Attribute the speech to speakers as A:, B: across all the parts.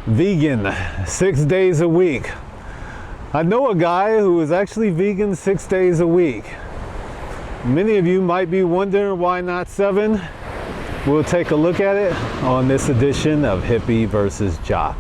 A: vegan 6 days a week. I know a guy who is actually vegan 6 days a week. Many of you might be wondering why not 7. We'll take a look at it on this edition of Hippie versus Jock.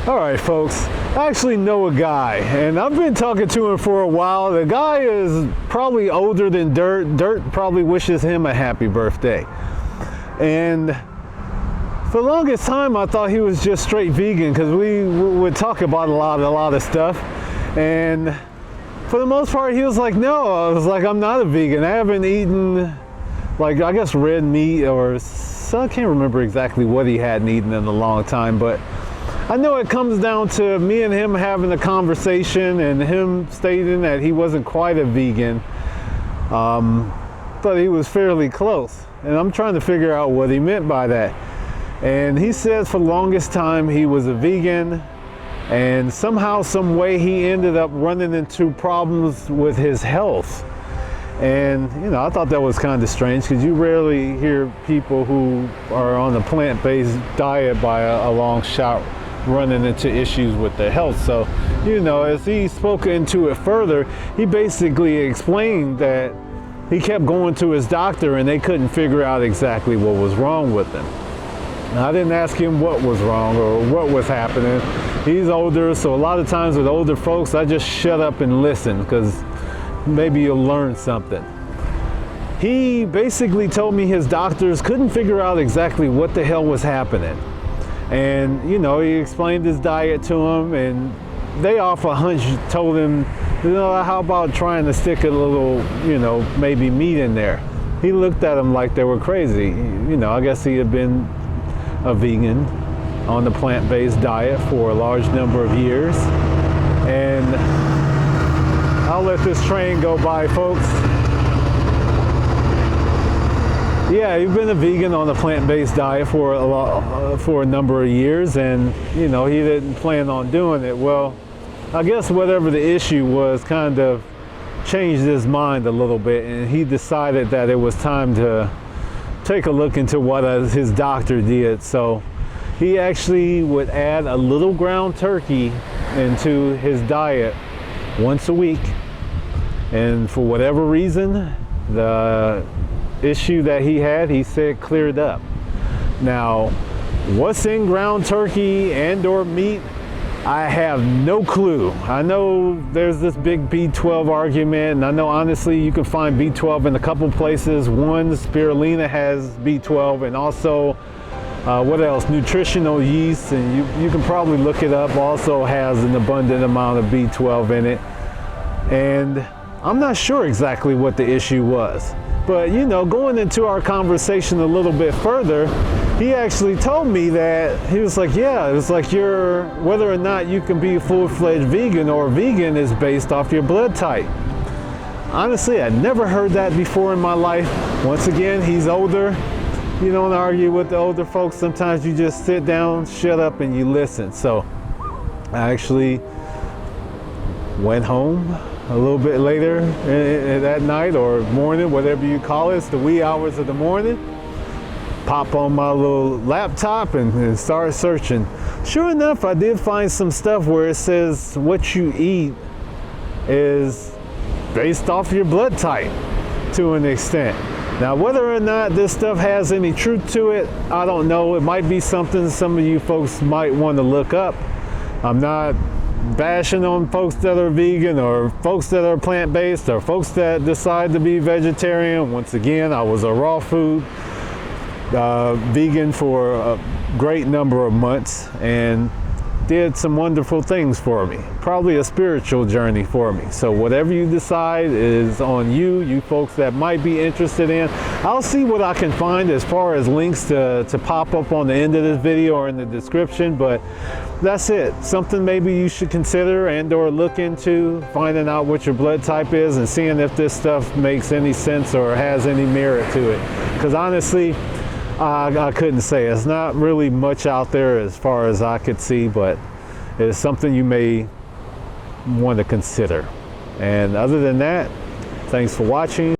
A: Alright folks, I actually know a guy and I've been talking to him for a while. The guy is probably older than Dirt. Dirt probably wishes him a happy birthday. And for the longest time I thought he was just straight vegan because we would talk about a lot of stuff. And for the most part he was like, no. I was like, I'm not a vegan. I haven't eaten, like, I guess red meat or so. I can't remember exactly what he hadn't eaten in a long time, but I know it comes down to me and him having a conversation and him stating that he wasn't quite a vegan, but he was fairly close. And I'm trying to figure out what he meant by that. And he said for the longest time he was a vegan, and somehow, some way he ended up running into problems with his health. And, you know, I thought that was kind of strange because you rarely hear people who are on a plant-based diet by a long shot running into issues with their health. So, you know, as he spoke into it further, he basically explained that he kept going to his doctor and they couldn't figure out exactly what was wrong with him. Now, I didn't ask him what was wrong or what was happening. He's older, so a lot of times with older folks, I just shut up and listen because maybe you'll learn something. He basically told me his doctors couldn't figure out exactly what the hell was happening. And, you know, he explained his diet to him, and they off a hunch told him, you know, how about trying to stick a little, you know, maybe meat in there. He looked at them like they were crazy. You know, I guess he had been a vegan on the plant-based diet for a large number of years. And I'll let this train go by, folks. Yeah, you've been a vegan on a plant-based diet for a number of years, and you know he didn't plan on doing it. Well, I guess whatever the issue was kind of changed his mind a little bit, and he decided that it was time to take a look into what his doctor did. So he actually would add a little ground turkey into his diet once a week, and for whatever reason, the issue that he said cleared up. Now, what's in ground turkey and or meat, I have no clue. I know there's this big B12 argument, and I know honestly you can find B12 in a couple places. One, spirulina has B12, and also what else? Nutritional yeast, and you can probably look it up, also has an abundant amount of B12 in it. And I'm not sure exactly what the issue was. But, you know, going into our conversation a little bit further, he actually told me that, he was like, yeah, it's like whether or not you can be a full-fledged vegan or vegan is based off your blood type. Honestly, I'd never heard that before in my life. Once again, he's older. You don't argue with the older folks. Sometimes you just sit down, shut up, and you listen. So I actually went home a little bit later that night or morning, whatever you call it. It's the wee hours of the morning. Pop on my little laptop and start searching. Sure enough, I did find some stuff where it says what you eat is based off your blood type to an extent. Now, whether or not this stuff has any truth to it, I don't know. It might be something some of you folks might want to look up. I'm not bashing on folks that are vegan or folks that are plant-based or folks that decide to be vegetarian. Once again, I was a raw food vegan for a great number of months and did some wonderful things for me. Probably a spiritual journey for me. So whatever you decide is on you, you folks that might be interested in. I'll see what I can find as far as links to pop up on the end of this video or in the description, but that's it. Something maybe you should consider and or look into, finding out what your blood type is and seeing if this stuff makes any sense or has any merit to it. Because honestly, I couldn't say. It's not really much out there as far as I could see, but it's something you may want to consider. And other than that, thanks for watching.